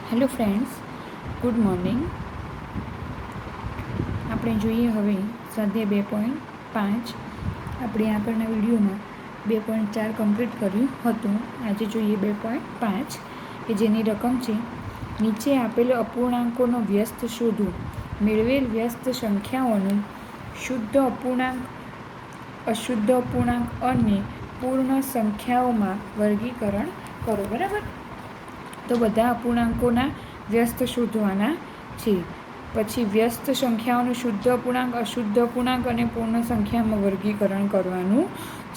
Hello friends, good morning. આપણે જોઈએ હવે સ્વાધ્યાય 2.5. આપણે આગળના વિડીયોમાં 2.4 કમ્પ્લીટ કર્યું હતું. આજે જોઈએ 2.5 કે જેની રકમ છે નીચે આપેલ અપૂર્ણાંકોનો વ્યસ્ત શોધો. મેળવેલ વ્યસ્ત સંખ્યાઓનું શુદ્ધ અપૂર્ણાંક, અશુદ્ધ અપૂર્ણાંક અને પૂર્ણ સંખ્યાઓમાં વર્ગીકરણ કરો. બરાબર, તો બધા અપૂર્ણાંકોના વ્યસ્ત શોધવાના છે. પછી વ્યસ્ત સંખ્યાઓનું શુદ્ધ અપૂર્ણાંક, અશુદ્ધ અપૂર્ણાંક અને પૂર્ણ સંખ્યામાં વર્ગીકરણ કરવાનું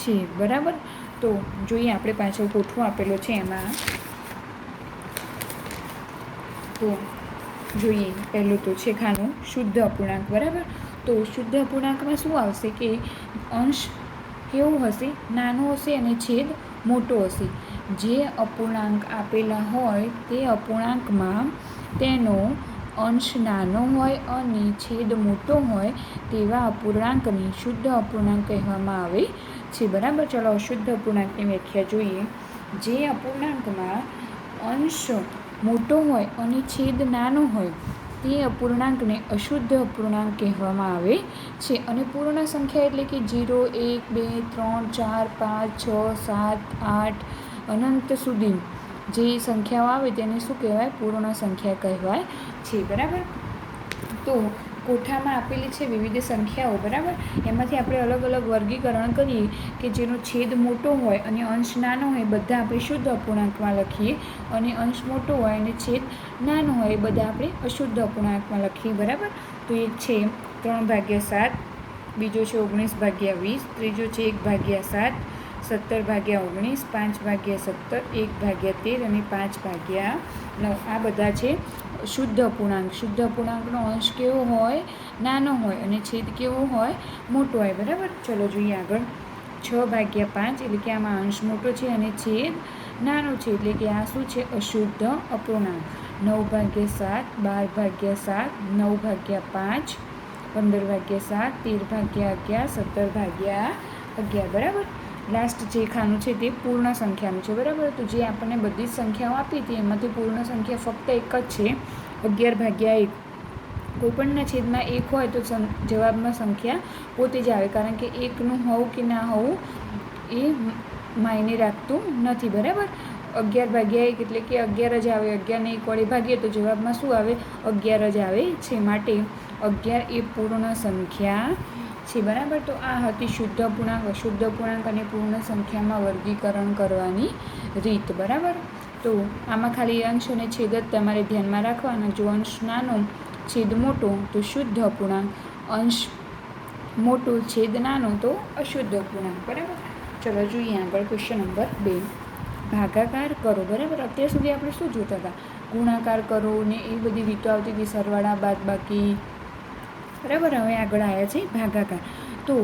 છે. બરાબર, તો જોઈએ આપણે પાછળ કોઠો આપેલો છે એમાં તો જોઈએ. પહેલું તો છે ખાનું શુદ્ધ અપૂર્ણાંક. બરાબર, તો શુદ્ધ અપૂર્ણાંકમાં શું આવશે કે અંશ કેવો હશે? નાનો હશે અને છેદ મોટો હશે. જે અપૂર્ણાંક આપેલા હોય તે અપૂર્ણાંકમાં તેનો અંશ નાનો હોય અને છેદ મોટો હોય તેવા અપૂર્ણાંકને શુદ્ધ અપૂર્ણાંક કહેવામાં આવે છે. બરાબર, ચાલો અશુદ્ધ અપૂર્ણાંકની વ્યાખ્યા જોઈએ. જે અપૂર્ણાંકમાં અંશ મોટો હોય અને છેદ નાનો હોય તે અપૂર્ણાંકને અશુદ્ધ અપૂર્ણાંક કહેવામાં આવે છે. અને પૂર્ણ સંખ્યા એટલે કે 0, 1, 2, 3, 4, 5, 6, 7, 8 અનંત સુધી જે સંખ્યાઓ આવે તેને શું કહેવાય? પૂર્ણ સંખ્યા કહેવાય છે. બરાબર, તો કોઠામાં આપેલી છે વિવિધ સંખ્યાઓ. બરાબર, એમાંથી આપણે અલગ અલગ વર્ગીકરણ કરીએ કે જેનો છેદ મોટો હોય અને અંશ નાનો હોય બધા આપણે શુદ્ધ અપૂર્ણાંકમાં લખીએ, અને અંશ મોટો હોય અને છેદ નાનો હોય એ બધા આપણે અશુદ્ધ અપૂર્ણાંકમાં લખીએ. બરાબર, તો એક છે 3/7, બીજો છે 19/20, ત્રીજો છે 1/7, 17/19, 5/17, 1/13 અને 5/9. આ બધા છે શુદ્ધ અપૂર્ણાંક. શુદ્ધ અપૂર્ણાંકનો અંશ કેવો હોય? નાનો હોય અને છેદ કેવો હોય? મોટો હોય. બરાબર, ચલો જોઈએ આગળ. 6/5 એટલે કે આમાં અંશ મોટો છે અને છેદ નાનો છે એટલે કે આ શું છે? અશુદ્ધ અપૂર્ણાંક. 9/7, 12/7, 9/5, 15/7, 13/11, 17/11. બરાબર, લાસ્ટ જે ખાનું છે તે પૂર્ણ સંખ્યાનું છે. બરાબર, તો જે આપણને બધી જ સંખ્યાઓ આપી હતી એમાંથી પૂર્ણ સંખ્યા ફક્ત એક જ છે, 11/1. કોઈપણના છેદમાં 1 હોય તો જવાબમાં સંખ્યા પોતે જ આવે, કારણ કે એકનું હોવું કે ના હોવું એ માયને રાખતું નથી. બરાબર, 11/1 એટલે કે 11 જ આવે. 11ને 1 વડે ભાગીએ તો જવાબમાં શું આવે? 11 જ આવે છે. માટે 11 એ પૂર્ણ સંખ્યા છે. બરાબર, તો આ હતી શુદ્ધ અપૂર્ણાંક, અશુદ્ધ અપૂર્ણાંક અને પૂર્ણ સંખ્યામાં વર્ગીકરણ કરવાની રીત. બરાબર, તો આમાં ખાલી અંશ અને છેદ જ તમારે ધ્યાનમાં રાખવાના. જો અંશ નાનો છેદ મોટો તો શુદ્ધ અપૂર્ણાંક, અંશ મોટો છેદ નાનો તો અશુદ્ધ અપૂર્ણાંક. બરાબર, ચલો જોઈએ આગળ. ક્વેશ્ચન નંબર 2, ભાગાકાર કરો. બરાબર, અત્યાર સુધી આપણે શું જોતા હતા? ગુણાકાર કરો ને એ બધી રીતો આવતી હતી, સરવાળા, બાદબાકી. બરાબર, હવે આગળ આવ્યા છે ભાગાકાર. તો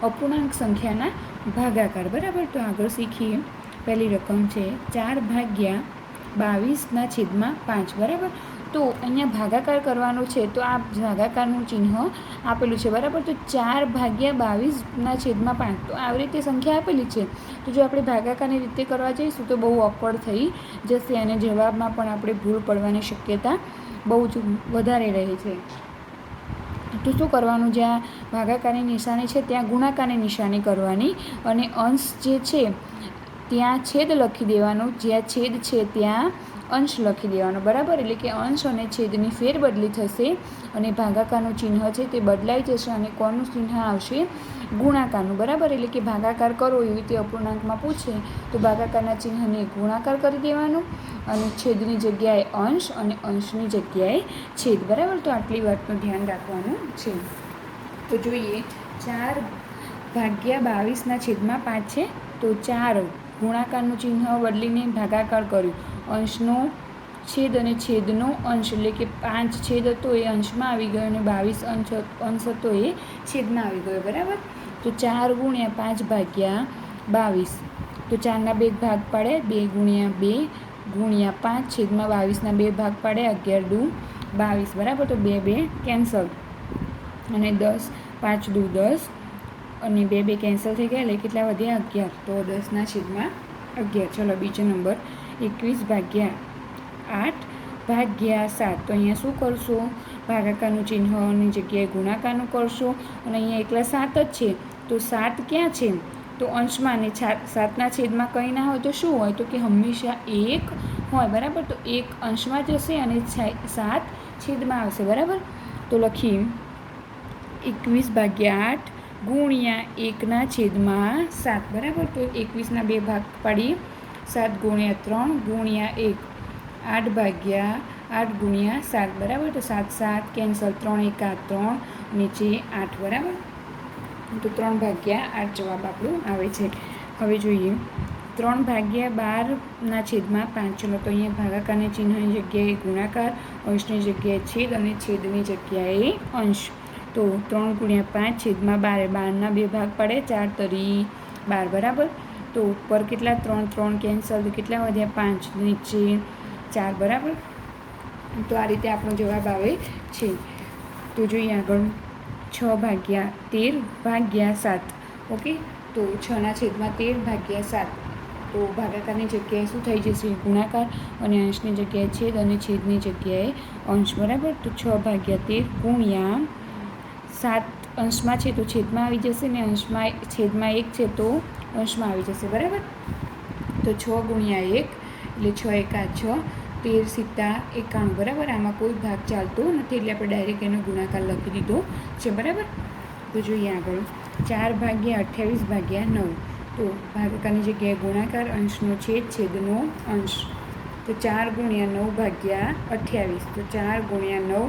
અપૂર્ણાંક સંખ્યાના ભાગાકાર. બરાબર, તો આગળ શીખીએ. પહેલી રકમ છે 4/22/5. બરાબર, તો અહીંયા ભાગાકાર કરવાનો છે તો આ ભાગાકારનું ચિહ્ન આપેલું છે. બરાબર, તો 4/22/5. તો આવી રીતે સંખ્યા આપેલી છે, તો જો આપણે ભાગાકારની રીતે કરવા જઈશું તો બહુ ઓકવર્ડ થઈ જશે અને જવાબમાં પણ આપણે ભૂલ પડવાની શક્યતા બહુ જ વધારે રહે છે. તો શું કરવાનું? જ્યાં ભાગાકારની નિશાની છે ત્યાં ગુણાકારની નિશાની કરવાની, અને અંશ જે છે ત્યાં છેદ લખી દેવાનું, જ્યાં છેદ છે ત્યાં અંશ લખી દેવાનો. બરાબર, એટલે કે અંશ અને છેદની ફેરબદલી થશે અને ભાગાકારનું ચિહ્ન છે તે બદલાઈ જશે અને કોનું ચિહ્ન આવશે? ગુણાકારનું. બરાબર, એટલે કે ભાગાકાર કરો એવી રીતે અપૂર્ણાંકમાં પૂછે તો ભાગાકારના ચિહ્નને ગુણાકાર કરી દેવાનું અને છેદની જગ્યાએ અંશ અને અંશની જગ્યાએ છેદ. બરાબર, તો આટલી વાતનું ધ્યાન રાખવાનું છે. તો જોઈએ 4/22/5 છે, તો 4 ગુણાકારનું ચિહ્ન બદલીને ભાગાકાર કર્યું. અંશનો છેદ અને છેદનો અંશ એટલે કે 5 છેદ હતો એ અંશમાં આવી ગયો અને 22 અંશ હતો એ છેદમાં આવી ગયો. બરાબર, તો 4 × 5/22. તો 4ના 2 ભાગ પાડે, 2 × 2 × 5 છેદમાં 22ના 2 ભાગ પાડે, 11 × 22. બરાબર, તો 2 2 કેન્સલ અને 10, 5 × 10 અને 2 2 કેન્સલ થઈ ગયા એટલે કેટલા વધ્યા? 11. તો 10/11. ચલો બીજો નંબર 21/8 ભાગ્યા 7. તો અહીંયા શું કરશો? ભાગાકારનું ચિહ્નની જગ્યાએ ગુણાકારનું કરશો અને અહીંયા એકલા 7 જ છે. તો 7 ક્યાં છે? તો અંશમાં અને 7ના છેદમાં કંઈ ના હોય તો શું હોય? તો કે હંમેશા 1 હોય. બરાબર. તો 1 અંશમાં જશે અને 7 છેદમાં આવશે. બરાબર. તો લખીએ 21/8 ગુણ્યા 1ના છેદમાં 7. બરાબર. તો 21ના 2 ભાગ પાડીએ. 7 ગુણ્યા 3 ગુણ્યા 1 8/8 ગુણ્યા 7. બરાબર. તો 7 7 કેન્સલ, 3 1 3 નીચે 8. બરાબર. તો 3/8 જવાબ આપણું આવે છે. હવે જોઈએ 3/12ના છેદમાં 5. ચલો તો અહીંયા ભાગાકારની ચિહ્નની જગ્યાએ ગુણાકાર, અંશની જગ્યાએ છેદ અને છેદની જગ્યાએ અંશ. તો 3 ગુણ્યા 5 છેદમાં 12. 12ના 2 ભાગ પડે, 4 તરી 12. બરાબર. તો ઉપર કેટલા? 3 3 કેન્સલ, તો કેટલા વધ્યા? 5 નીચે 4. બરાબર. તો આ રીતે આપણો જવાબ આવે છે. તો જોઈએ આગળ 6/13/7. ઓકે. તો 6ના છેદમાં 13/7. તો ભાગાકારની જગ્યાએ શું થઈ જશે? ગુણાકાર અને અંશની જગ્યાએ છેદ અને છેદની જગ્યાએ અંશ. બરાબર. તો 6/13 ગુણ્યા 7 અંશમાં છે તો છેદમાં આવી જશે ને અંશમાં છેદમાં 1 છે તો અંશમાં આવી જશે. બરાબર. તો 6 ગુણ્યા 1 એટલે 6 એકા 6, 13 7 91. બરાબર. આમાં કોઈ ભાગ ચાલતો નથી એટલે આપણે ડાયરેક્ટ એનો ગુણાકાર લખી દીધો છે. બરાબર. તો જોઈએ આગળ 4/28/9. તો ભાગાકારની જગ્યાએ ગુણાકાર, અંશનો છેદ, છેદનો અંશ. તો 4 ગુણ્યા 9/28. તો 4 ગુણ્યા 9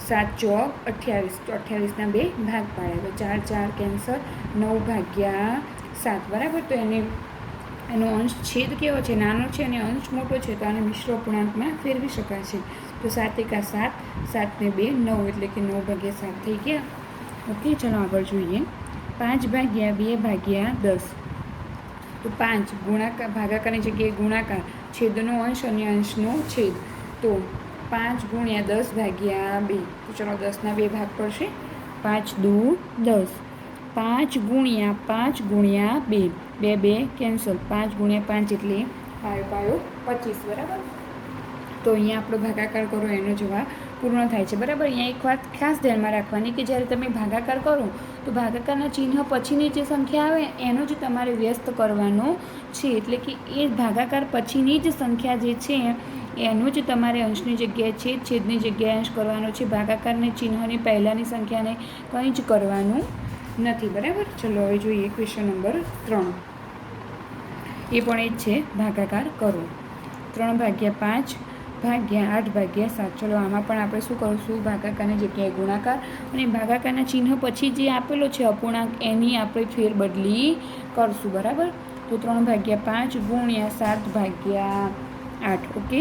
7 ચોક 28. તો 28ના 2 ભાગ પાડ્યા. તો 4 4 કેન્સલ, 9/7. બરાબર. તો એનો અંશ છેદ કેવો છે? નાનો છે અને અંશ મોટો છે. તો આને મિશ્ર અપૂર્ણાંકમાં ફેરવી શકાય છે. તો 7 એકા 7, 7 ને 2 9 એટલે કે 9/7 થઈ ગયા. ઓકે. ચલો આગળ જોઈએ 5/2/10. તો 5 ગુણાકાર, ભાગાકારની જગ્યાએ ગુણાકાર, છેદનો અંશ અને અંશનો છેદ. તો 5 ગુણ્યા 10/2. તો ચલો 10ના 2 ભાગ પડશે. 5 દુ 10. 5 ગુણ્યા 5 ગુણ્યા 2. 2 2 કેન્સલ, 5 ગુણ્યા 5 એટલે 5 25. બરાબર. તો અહીંયા આપણો ભાગાકાર કરો એનો જવાબ પૂર્ણ થાય છે. બરાબર. અહીંયા એક વાત ખાસ ધ્યાનમાં રાખવાની કે જ્યારે તમે ભાગાકાર કરો તો ભાગાકારના ચિહ્ન પછીની જે સંખ્યા આવે એનો જ તમારે વ્યસ્ત કરવાનો છે. એટલે કે એ ભાગાકાર પછીની જ સંખ્યા જે છે એનું જ તમારે અંશની જગ્યાએ છેદ, છેદની જગ્યાએ અંશ કરવાનો છે. ભાગાકારની ચિહ્નની પહેલાંની સંખ્યાને કંઈ જ કરવાનું નથી. બરાબર. ચલો હવે જોઈએ ક્વેશ્ચન નંબર 3. એ પણ એ જ છે, ભાગાકાર કરો. 3/5 ભાગ્યા 8/7. ચલો આમાં પણ આપણે શું કરીશું? ભાગાકારની જગ્યાએ ગુણાકાર અને ભાગાકારના ચિહ્ન પછી જે આપેલો છે અપૂર્ણાંક એની આપણે ફેરબદલી કરશું. બરાબર. તો 3/5 ગુણ્યા 7/8. ઓકે.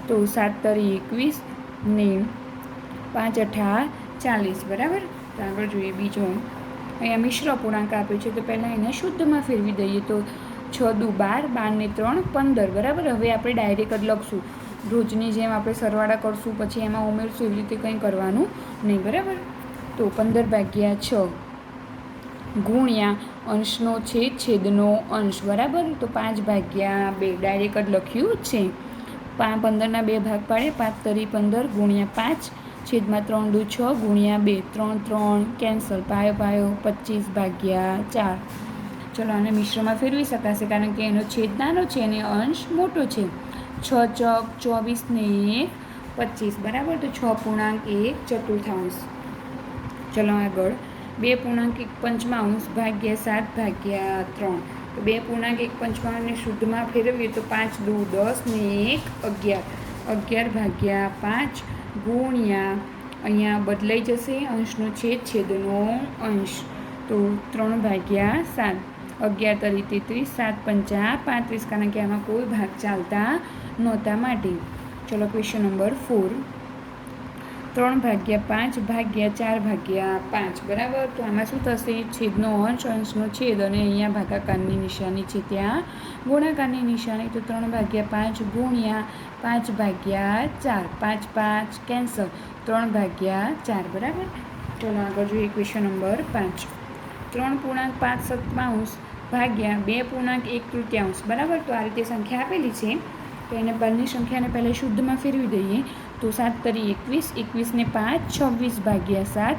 તો 7 તરી 21 ને 5 8 40. બરાબર. તો આગળ જોઈએ બીજો. અહીંયા મિશ્ર અપૂર્ણાંક આપ્યો છે તો પહેલાં એને શુદ્ધમાં ફેરવી દઈએ. તો 6 દુ 12, 12 ને 3 15. બરાબર. હવે આપણે ડાયરેક્ટ જ લખશું. રોજની જેમ આપણે સરવાળા કરશું પછી એમાં ઉમેરશું, એવી રીતે કંઈ કરવાનું નહીં. બરાબર. તો 15/6 ગુણ્યા અંશનો છેદ, છેદનો અંશ. બરાબર. તો 5/2 ડાયરેક્ટ જ લખ્યું છે. 15ના 2 ભાગ પાડે, 5 તરી 15 ગુણ્યા 5 છેદમાં 3 દુ 6 ગુણ્યા 2, 3 3 કેન્સલ, 25/4. ચલો આને મિશ્રમાં ફેરવી શકાશે કારણ કે એનો છેદ નાનો છે અને અંશ મોટો છે. 6 ચોક 24 ને 25. બરાબર. તો 6.1/4. ચલો આગળ 2.1/5 ભાગ્યા 7/3. તો 2.1/5 શુદ્ધમાં ફેરવીએ તો 5 દુ 10 ને 1 11/5 ગુણ્યા અહીંયા બદલાઈ જશે અંશનો છેદ, છેદનો અંશ. તો 3/7. 11 તરી 33, 7 5 35 કારણ કે આમાં કોઈ ભાગ ચાલતા નહોતા માટે. ચલો ક્વેશ્ચન નંબર 4. 3/5 ભાગ્યા 4/5. બરાબર. તો આમાં શું થશે? છેદનો અંશ, અંશનો છેદ અને અહીંયા ભાગાકારની નિશાની છે ત્યાં ગુણાકારની નિશાની. તો 3/5 ગુણ્યા 5/4. 5 5 કેન્સલ, 3/4. બરાબર. ચલો આગળ જોઈએ ક્વેશ્ચન નંબર 5. 3.5 ભાગ્યા 2.1/3. બરાબર. તો આ રીતે સંખ્યા આપેલી છે તો એને બંને સંખ્યાને પહેલાં શુદ્ધમાં ફેરવી દઈએ. તો 7 તરી 21, 21 ને 5, 26 ભાગ્યા 7.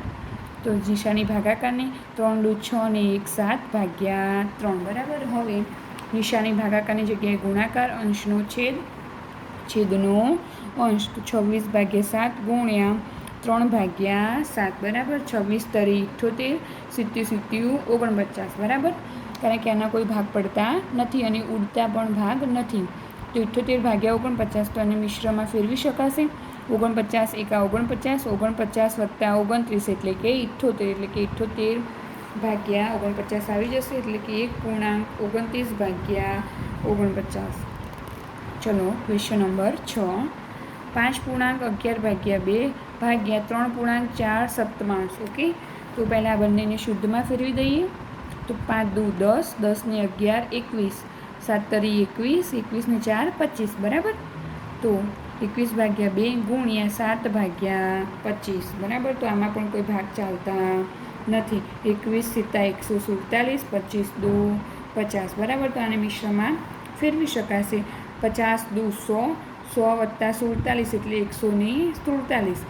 તો નિશાની ભાગાકારને 3 દૂ 6 ને 1 7 ભાગ્યા 3. બરાબર. હવે નિશાની ભાગાકારની જગ્યાએ ગુણાકાર, અંશનો છેદ, છેદનો અંશ. તો 26 ભાગ્યા 7 ગુણ્યા 3 ભાગ્યા 7. બરાબર. 26 તરી 78, 70 49. બરાબર. કારણ કે આના કોઈ ભાગ પડતા નથી અને ઉડતા પણ ભાગ નથી. તો 78 ભાગ્યા 49, તો એને મિશ્રમાં ફેરવી શકાશે. 49 એકા 49, 49 વત્તા 29 એટલે કે 78, એટલે કે 78 ભાગ્યા 49 આવી જશે, એટલે કે 1.29 ભાગ્યા 49. ચલો ક્વેશ્ચન નંબર 6. 5.11 ભાગ્યા 2 ભાગ્યા 3.4 સપ્તમાંશ. ઓકે. તો પહેલાં બંનેને શુદ્ધમાં ફેરવી દઈએ. તો 5 દૂ 10, 10 ને 11 21, 7 તરી 21, 21 ને 4 25. બરાબર. તો 21 ભાગ્યા 2 ગુણ્યા 7 ભાગ્યા 25. બરાબર. તો આમાં પણ કોઈ ભાગ ચાલતા નથી. 21 સીતા 147, 25 દૂ 50. બરાબર. તો આને મિશ્રમાં ફેરવી શકાશે. 50 દૂ 100, 100 વત્તા 47 એટલે 147.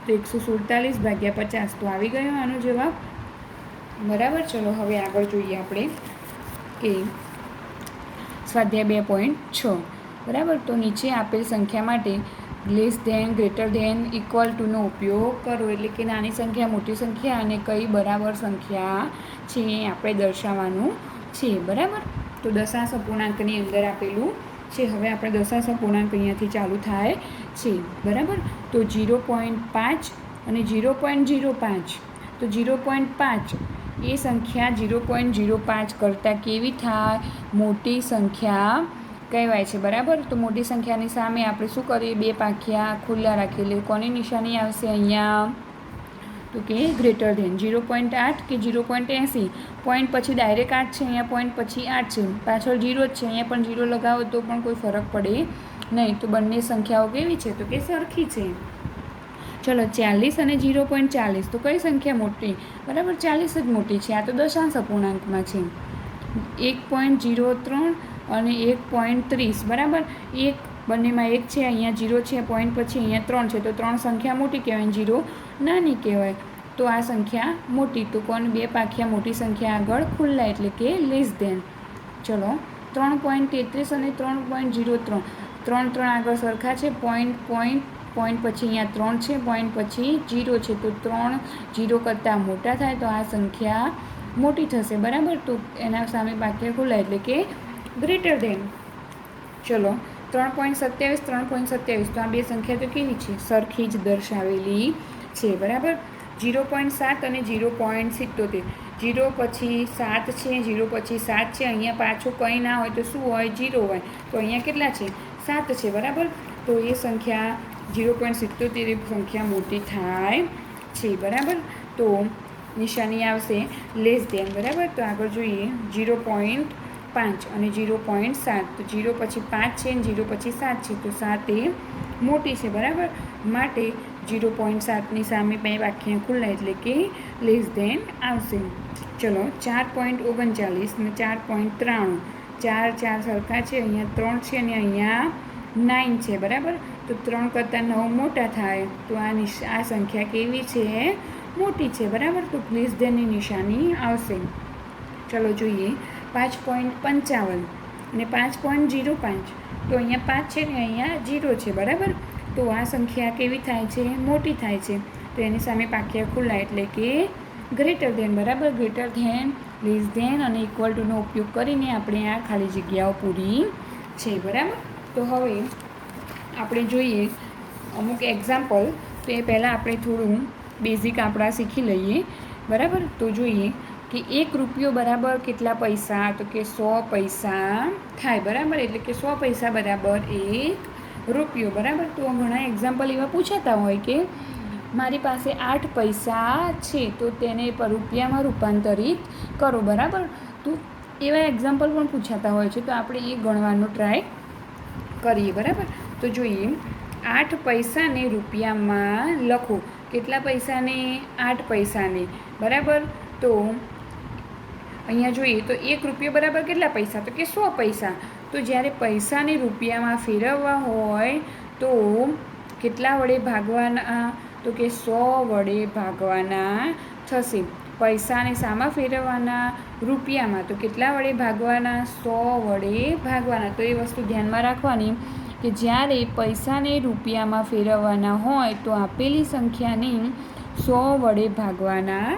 તો 147 ભાગ્યા 50. તો આવી ગયો આનો જવાબ. બરાબર. ચલો હવે આગળ જોઈએ આપણે કે સ્વાધ્યાય 2.6. બરાબર. તો નીચે આપેલ સંખ્યા માટે less than, greater than, equal ટુનો ઉપયોગ કરો. એટલે કે નાની સંખ્યા, મોટી સંખ્યા અને કઈ બરાબર સંખ્યા છે એ આપણે દર્શાવવાનું છે. બરાબર. તો દશાંશ અપૂર્ણાંકની અંદર આપેલું છે. હવે આપણે દશાંશ અપૂર્ણાંક અહીંયાથી ચાલુ થાય છે. બરાબર. તો 0.5 અને 0.05. તો 0.5 એ સંખ્યા 0.05 કરતાં કેવી થાય? મોટી સંખ્યા કહેવાય છે. બરાબર. તો મોટી સંખ્યાની સામે આપણે શું કરીએ? 2 પાંખિયા ખુલ્લા રાખીએ. એટલે કોની નિશાની આવશે અહીંયા? તો કે ગ્રેટર ધેન. 0.8 કે 0.80. પોઈન્ટ પછી ડાયરેક્ટ 8 છે, અહીંયા પોઈન્ટ પછી 8 છે, પાછળ 0 જ છે, અહીંયા પણ 0 લગાવો તો પણ કોઈ ફરક પડે નહીં. તો બંને સંખ્યાઓ કેવી છે? તો કે સરખી છે. ચલો 40 અને 0.40. તો કઈ સંખ્યા મોટી? બરાબર. 40 જ મોટી છે. આ તો દશાંશ અપૂર્ણાંકમાં છે. 1.03 અને 1.30. બરાબર. એક બંનેમાં 1 છે, અહીંયા 0 છે, પોઈન્ટ પછી અહીંયા 3 છે. તો 3 સંખ્યા મોટી કહેવાય, 0 નાની કહેવાય. તો આ સંખ્યા મોટી. તો કોણ? 2 પાંખિયા મોટી સંખ્યા આગળ ખુલ્લા એટલે કે લેસ ધેન. ચલો 3.33 અને 3.03. 3 આગળ સરખા છે. પોઈન્ટ પછી અહીંયા 3 છે, પોઈન્ટ પછી 0 છે. તો 3 0 કરતાં મોટા થાય તો આ સંખ્યા મોટી થશે. બરાબર. તો એના સામે પાંખિયા ખુલ્લા એટલે કે ગ્રેટર ધેન. ચલો 3.27, 3.27. તો આ બે સંખ્યા તો કેવી છે? સરખી જ દર્શાવેલી છે. બરાબર. 0.7 અને 0.77. 0 પછી 7 છે, 0 પછી 7 છે. અહીંયા પાછું કંઈ ના હોય તો શું હોય? 0 હોય. તો અહીંયા કેટલા છે? 7 છે. બરાબર. તો એ સંખ્યા 0.77 સંખ્યા મોટી થાય છે. બરાબર. તો નિશાની આવશે લેસ ધેન. બરાબર. તો આગળ જોઈએ 0.5 અને 0.7. તો 0 પછી 5 છે અને 0 પછી 7 છે. તો 7 એ મોટી છે. બરાબર. માટે 0.7ની સામે બે વાક્યા ખુલ્લા એટલે કે લેસ ધેન આવશે. ચલો 4.39 અને 4.93. 4 સરખા છે, અહીંયા 3 છે અને અહીંયા 9 છે. બરાબર. તો 3 કરતાં 9 મોટા થાય તો આ સંખ્યા કેવી છે? મોટી છે. બરાબર. તો લેસ ધેનની નિશાની આવશે. ચલો જોઈએ 5.55 અને 5.05. તો અહીંયા 5 છે ને અહીંયા 0 છે. બરાબર. તો આ સંખ્યા કેવી થાય છે? મોટી થાય છે. તો એની સામે પાંખિયા ખુલ્લા એટલે કે ગ્રેટર ધેન. બરાબર. ગ્રેટર ધેન, લેસ ધેન અને ઇક્વલ ટુનો ઉપયોગ કરીને આપણે આ ખાલી જગ્યાઓ પૂરી છે. બરાબર. તો હવે આપણે જોઈએ અમુક એક્ઝામ્પલ. તો એ પહેલાં આપણે થોડું બેઝિક આપણા શીખી લઈએ. બરાબર. તો જોઈએ કે 1 રૂપિયો બરાબર કેટલા પૈસા? તો કે 100 પૈસા થાય. બરાબર. એટલે કે 100 પૈસા બરાબર 1 રૂપિયો. બરાબર. તો ઘણા એક્ઝામ્પલ એવા પૂછાતા હોય કે મારી પાસે 8 પૈસા છે તો તેને રૂપિયામાં રૂપાંતરિત કરો. બરાબર. તો એવા એક્ઝામ્પલ પણ પૂછાતા હોય છે. તો આપણે એ ગણવાનો ટ્રાય કરીએ. બરાબર. તો જોઈએ 8 પૈસાને રૂપિયામાં લખો. કેટલા પૈસાને? 8 પૈસાને. બરાબર. તો અહીંયા જોઈએ તો 1 રૂપિયો બરાબર કેટલા પૈસા? તો કે 100 પૈસા. તો જ્યારે પૈસાને રૂપિયામાં ફેરવવા હોય તો કેટલા વડે ભાગવાના? તો કે 100 વડે ભાગવાના થશે. પૈસાને શામાં ફેરવવાના? રૂપિયામાં. તો કેટલા વડે ભાગવાના? 100 વડે ભાગવાના. તો એ વસ્તુ ધ્યાનમાં રાખવાની કે જ્યારે પૈસાને રૂપિયામાં ફેરવવાના હોય તો આપેલી સંખ્યાને 100 વડે ભાગવાના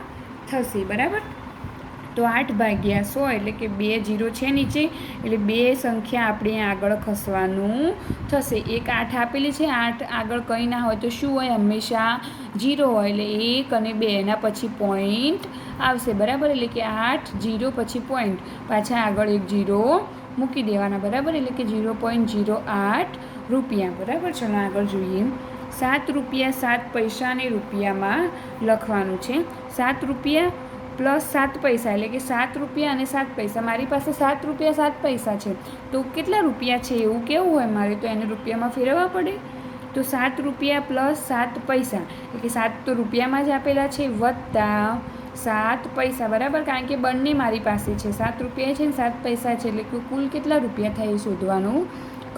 થશે. બરાબર? તો 8 ભાગ્યા 100 એટલે કે 2 0 છે નીચે, એટલે 2 સંખ્યા આપણે આગળ ખસવાનું થશે. એક 8 આપેલી છે, 8 આગળ કંઈ ના હોય તો શું હોય? હંમેશા 0 હોય, એટલે 1 અને 2 એના પછી પોઈન્ટ આવશે. બરાબર? એટલે કે 8 0 પછી પોઈન્ટ, પાછા આગળ એક 0 મૂકી દેવાના. બરાબર? એટલે કે 0.08 રૂપિયા. બરાબર? ચલો આગળ જોઈએ. 7 રૂપિયા 7 પૈસાને રૂપિયામાં લખવાનું છે. 7 રૂપિયા પ્લસ 7 પૈસા એટલે કે 7 રૂપિયા અને 7 પૈસા. મારી પાસે 7 રૂપિયા 7 પૈસા છે, તો કેટલા રૂપિયા છે એવું કેવું હોય મારે? તો એને રૂપિયામાં ફેરવવા પડે. તો 7 રૂપિયા પ્લસ 7 પૈસા એટલે કે 7 તો રૂપિયામાં જ આપેલા છે, વત્તા 7 પૈસા. બરાબર? કારણ કે બંને મારી પાસે છે. 7 રૂપિયા છે ને 7 પૈસા છે, એટલે કે કુલ કેટલા રૂપિયા થાય શોધવાનું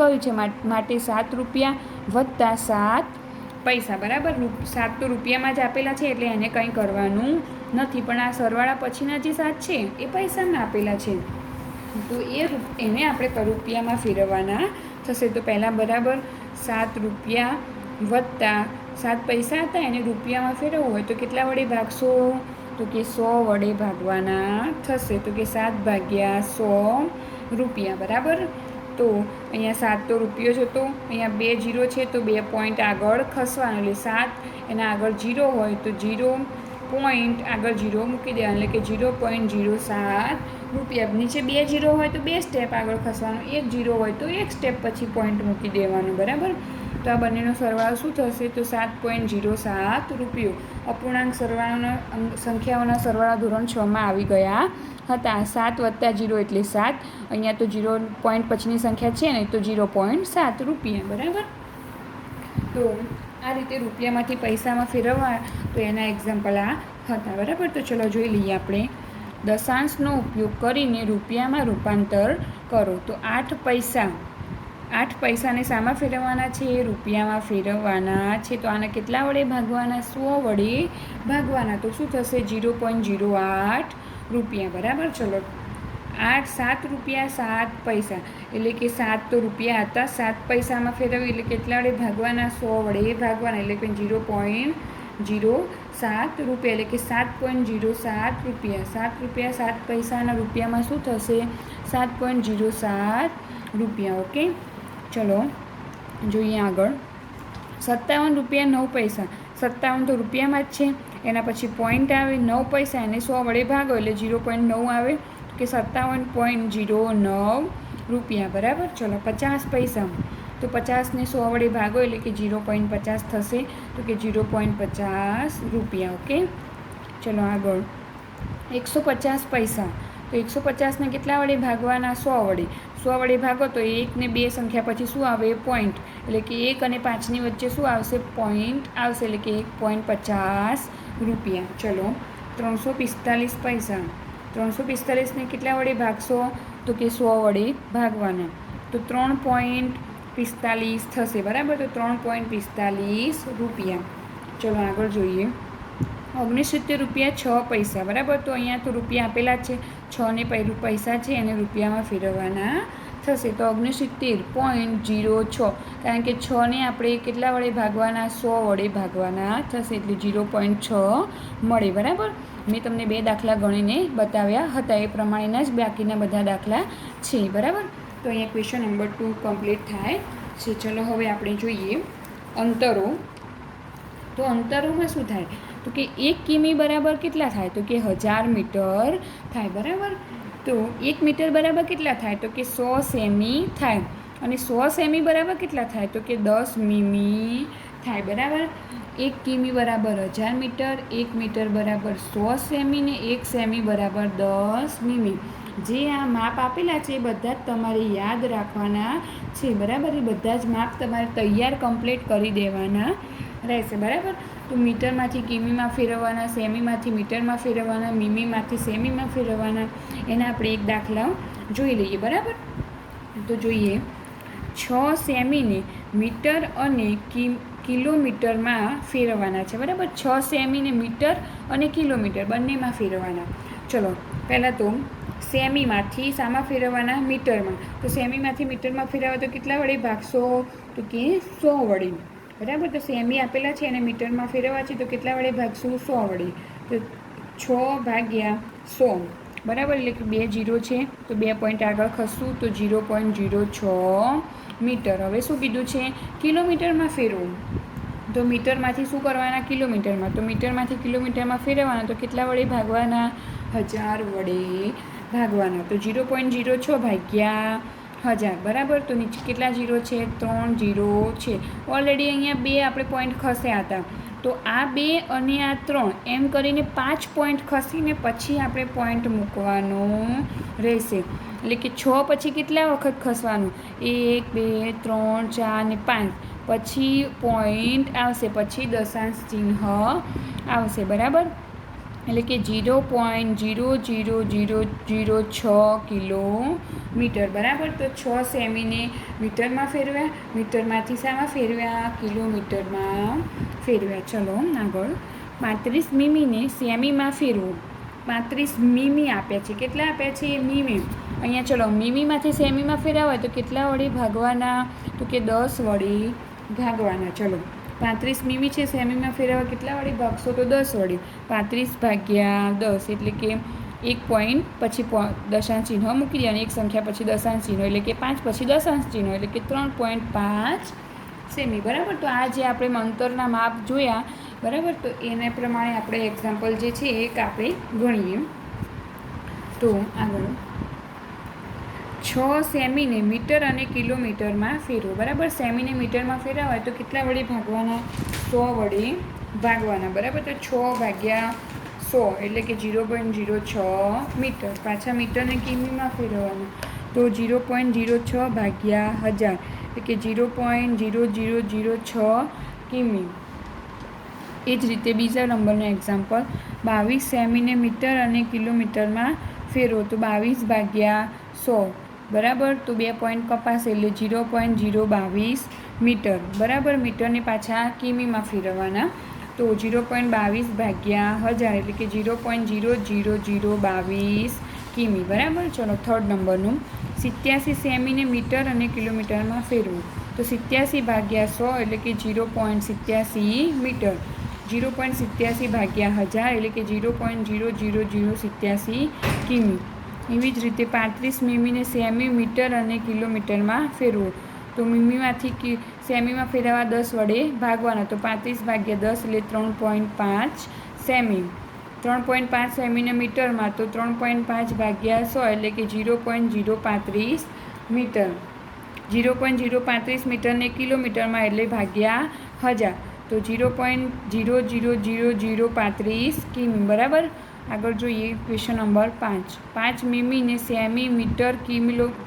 કહ્યું છે. માટે 7 રૂપિયા વત્તા 7 પૈસા. બરાબર? 7 તો રૂપિયામાં જ આપેલા છે, એટલે એને કંઈ કરવાનું નથી. પણ આ સરવાળા પછીના જે 7 છે એ પૈસામાં આપેલા છે, તો એને આપણે રૂપિયામાં ફેરવવાના થશે. તો પહેલાં બરાબર 7 રૂપિયા વત્તા 7 પૈસા હતા, એને રૂપિયામાં ફેરવવું હોય તો કેટલા વડે ભાગશો? તો કે 100 વડે ભાગવાના થશે. તો કે 7 ભાગ્યા 100 રૂપિયા. બરાબર? તો અહીંયા 7 તો રૂપિયો જ હતો, અહીંયા 2 0 છે તો 2 પોઈન્ટ આગળ ખસવાનું, એટલે 7 એના આગળ 0 હોય તો 0 પોઈન્ટ આગળ 0 મૂકી દેવાનું, એટલે કે 0.07 રૂપિયા. નીચે 2 0 હોય તો 2 સ્ટેપ આગળ ખસવાનું, 1 0 હોય તો 1 સ્ટેપ પછી પોઈન્ટ મૂકી દેવાનું. બરાબર? તો આ બંનેનો સરવાળો શું થશે? તો 7.07 રૂપિયો. અપૂર્ણાંક સંખ્યાઓના સરવાળા ધોરણ 6માં આવી ગયા હતા. 7 વત્તા 0 એટલે 7. અહીંયા તો 0 પોઈન્ટ પછીની સંખ્યા છે ને, તો 0.7 રૂપિયા. બરાબર? તો આ રીતે રૂપિયામાંથી પૈસામાં ફેરવવા, તો એના એક્ઝામ્પલ આ હતા. બરાબર? તો ચલો જોઈ લઈએ આપણે. દશાંશનો ઉપયોગ કરીને રૂપિયામાં રૂપાંતર કરો. તો 8 પૈસાને શામાં ફેરવવાના છે? રૂપિયામાં ફેરવવાના છે. તો આને કેટલા વડે ભાગવાના? 100 વડે ભાગવાના. તો શું થશે? 0.08 રૂપિયા. બરાબર? ચલો 7 રૂપિયા 7 પૈસા એટલે કે 7 તો રૂપિયા હતા, 7 પૈસામાં ફેરવી એટલે કેટલા વડે ભાગવાના? 100 વડે ભાગવાના, એટલે કે 0.07 રૂપિયા, એટલે કે 7.07 રૂપિયા. 7 રૂપિયા 7 પૈસાના રૂપિયામાં શું થશે? 7.07 રૂપિયા. ઓકે, ચલો જોઈએ આગળ. 57 રૂપિયા 9 પૈસા. 57 તો રૂપિયામાં જ છે, એના પછી પોઈન્ટ આવે 9 પૈસા, એને 100 વડે ભાગો એટલે 0.9 આવે, કે 57.09 રૂપિયા. બરાબર? ચલો 50 પૈસા. તો 50ને 100 વડે ભાગો એટલે કે 0.50 થશે, તો કે 0.50 રૂપિયા. ઓકે, ચલો આગળ. 150 પૈસા. તો 150ને કેટલા વડે ભાગવાના? 100 વડે. 100 વડે ભાગો તો 1 ને 2 સંખ્યા પછી શું આવે? પોઈન્ટ, એટલે કે 1 અને 5ની વચ્ચે શું આવશે? પોઈન્ટ આવશે, એટલે કે 1.50 રૂપિયા. ચલો 345 પૈસા. 345ને કેટલા વડે ભાગશો? તો કે 100 વડે ભાગવાના. તો 3.45 થશે. બરાબર? તો 3.45 રૂપિયા. ચલો આગળ જોઈએ. 69 રૂપિયા 6 પૈસા. બરાબર? તો અહીંયા તો રૂપિયા આપેલા જ છે, 6 ને પૈસા છે એને રૂપિયામાં ફેરવવાના થશે. તો 69.06, કારણ કે 6ને આપણે કેટલા વડે ભાગવાના? 100 વડે ભાગવાના થશે, એટલે 0.6 મળે. બરાબર? મેં તમને 2 દાખલા ગણીને બતાવ્યા હતા, એ પ્રમાણેના જ બાકીના બધા દાખલા છે. બરાબર? તો અહીંયા ક્વેશ્ચન નંબર 2 કમ્પ્લીટ થાય છે. ચલો હવે આપણે જોઈએ અંતરો. તો અંતરોમાં શું થાય? તો કે 1 કિમી બરાબર કેટલા થાય? તો કે 1000 મીટર થાય. બરાબર? તો 1 મીટર બરાબર કેટલા થાય? તો કે 100 સેમી થાય. અને 100 સેમી બરાબર કેટલા થાય? તો કે 10 મીમી થાય. બરાબર? 1 કિમી બરાબર 1000 મીટર, 1 મીટર બરાબર 100 સેમી ને 1 સેમી બરાબર 10 મીમી. જે આ માપ આપેલા છે એ બધા જ તમારે યાદ રાખવાના છે. બરાબર? એ બધા જ માપ તમારે તૈયાર કમ્પ્લીટ કરી દેવાના રહેશે. બરાબર? તો મીટરમાંથી કિમીમાં ફેરવવાના, સેમીમાંથી મીટરમાં ફેરવવાના, મીમીમાંથી સેમીમાં ફેરવવાના. એના આપણે એક દાખલા જોઈ લઈએ. બરાબર? તો જોઈએ 6 સેમીને મીટર અને કિલોમીટરમાં ફેરવવાના છે, બરાબર. 6 સેમીને મીટર અને કિલોમીટર બંનેમાં ફેરવવાના. ચલો પહેલાં તો સેમીમાંથી શામાં ફેરવવાના? મીટરમાં. તો સેમીમાંથી મીટરમાં ફેરવવા તો કેટલા વડે ભાગશો? તો કે 100 વડે, બરાબર. તો સેમી આપેલા છે અને મીટરમાં ફેરવવા છે તો કેટલા વડે ભાગશું? 100 વડે. તો 6 ભાગ્યા 100, બરાબર. એટલે કે 2 0 છે તો 2 પોઈન્ટ આગળ ખસશું તો 0.06 મીટર. હવે શું કીધું છે? કિલોમીટરમાં ફેરવું. તો મીટરમાંથી શું કરવાના? કિલોમીટરમાં. તો મીટરમાંથી કિલોમીટરમાં ફેરવવાના તો કેટલા વડે ભાગવાના? 1000 વડે ભાગવાના. તો 0.06 ભાગ્યા 1000, બરાબર. તો નીચે કેટલા 0 છે? 3 0 છે. ઓલરેડી અહીંયા 2 આપણે પોઈન્ટ ખસ્યા હતા, તો આ 2 અને આ 3 એમ કરીને 5 પોઈન્ટ ખસીને પછી આપણે પોઈન્ટ મૂકવાનો રહેશે. એટલે કે 6 પછી કેટલા વખત ખસવાનું? 1 2 3 4 ને 5, પછી પોઈન્ટ આવશે, પછી દશાંશ ચિહ્ન આવશે, બરાબર. એટલે કે 0.00006 કિલોમીટર, બરાબર. તો 6 સેમીને મીટરમાં ફેરવ્યા, મીટરમાંથી શામાં ફેરવ્યા? કિલોમીટરમાં ફેરવ્યા. ચલો આગળ 35 મીમીને સેમીમાં ફેરવું. 35 મીમી આપ્યા છે. કેટલા આપ્યા છે? મીમી. અહીંયા ચલો મીમીમાંથી સેમીમાં ફેરવવા હોય તો કેટલા વડે ભાગવાના? તો કે 10 વડે ભાગવાના. ચલો 35 મીમી છે, સેમીમાં ફેરવવા કેટલા વડે ભાગશો? તો 10 વડે. 35 ભાગ્યા 10 એટલે કે 1 પોઈન્ટ પછી દશાંશ ચિહ્ન મૂકી દેવાનું, એક સંખ્યા પછી દશાંશ ચિહ્ન એટલે કે 5 પછી દશાંશ ચિહ્ન એટલે કે 3.5 સેમી, બરાબર. તો આ જે આપણે અંતરના માપ જોયા, બરાબર, તો એને પ્રમાણે આપણે એક્ઝામ્પલ જે છે એક આપણે ગણીએ. તો આગળ 6 સેમીને મીટર અને કિલોમીટરમાં ફેરવો, બરાબર. સેમીને મીટરમાં ફેરવવા હોય તો કેટલા વડે ભાગવાના? 100 વડે ભાગવાના, બરાબર. તો 6 ભાગ્યા 100 એટલે કે 0.06 મીટર. પાછા મીટરને કિમીમાં ફેરવવાના તો 0.06 ભાગ્યા 1000 એટલે કે 0.0006 કિમી. એ જ રીતે બીજા નંબરનું એક્ઝામ્પલ 22 સેમીને મીટર અને કિલોમીટરમાં ફેરવો તો 22 ભાગ્યા 100, બરાબર. તો 2 પોઈન્ટ કપાશે એટલે 0.022 મીટર, બરાબર. મીટરને પાછા કિમીમાં ફેરવવાના તો 0.22 ભાગ્યા 1000 એટલે કે 0.00022 કિમી, બરાબર. ચલો થર્ડ નંબરનું 87 સેમીને મીટર અને કિલોમીટરમાં ફેરવું તો 87 ભાગ્યા 100 એટલે કે 0.87 મીટર. 0.87 ભાગ્યા 1000 એટલે કે 0.00087 કિમી. એવી જ રીતે 35 મીમીને સેમી, મીટર અને કિલોમીટરમાં ફેરવું તો મીમીમાંથી સેમીમાં ફેરવવા 10 વડે ભાગવાના તો 35 ભાગ્યા 10 એટલે 3.5 સેમી. 3.5 સેમીને મીટરમાં તો 3.5 ભાગ્યા 100 એટલે કે 0.035 મીટર. 0.035 મીટરને કિલોમીટરમાં એટલે ભાગ્યા 1000 તો 0.00035 કિમી, બરાબર. આગળ જોઈએ ક્વેશ્ચન નંબર 5. 5 મીમીને સેમી, મીટર,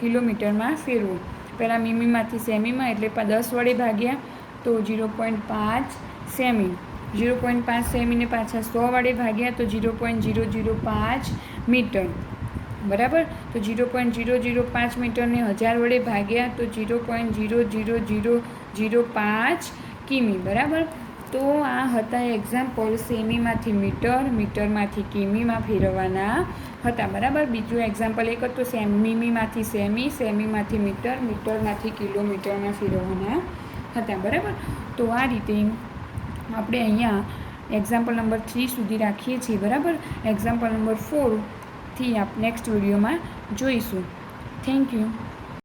કિલોમીટરમાં ફેરવું. પહેલાં મીમીમાંથી સેમીમાં એટલે 10 વડે ભાગ્યા તો 0.5 સેમી. 0.5 સેમીને પાછા 100 વડે ભાગ્યા તો 0.005 મીટર, બરાબર. તો 0.005 મીટરને 1000 વડે ભાગ્યા તો 0.00005 કિમી, બરાબર. તો આ હતા એક્ઝામ્પલ સેમીમાંથી મીટર, મીટરમાંથી કિમીમાં ફેરવવાના હતા, બરાબર. બીજું એક્ઝામ્પલ એક હતું મીમીમાંથી સેમી, સેમીમાંથી મીટર, મીટરમાંથી કિલોમીટરમાં ફેરવવાના હતા, બરાબર. તો આ રીતે આપણે અહીંયા એક્ઝામ્પલ નંબર 3 સુધી રાખીએ છીએ, બરાબર. એક્ઝામ્પલ નંબર 4 થી નેક્સ્ટ વિડીયોમાં જોઈશું. Thank you.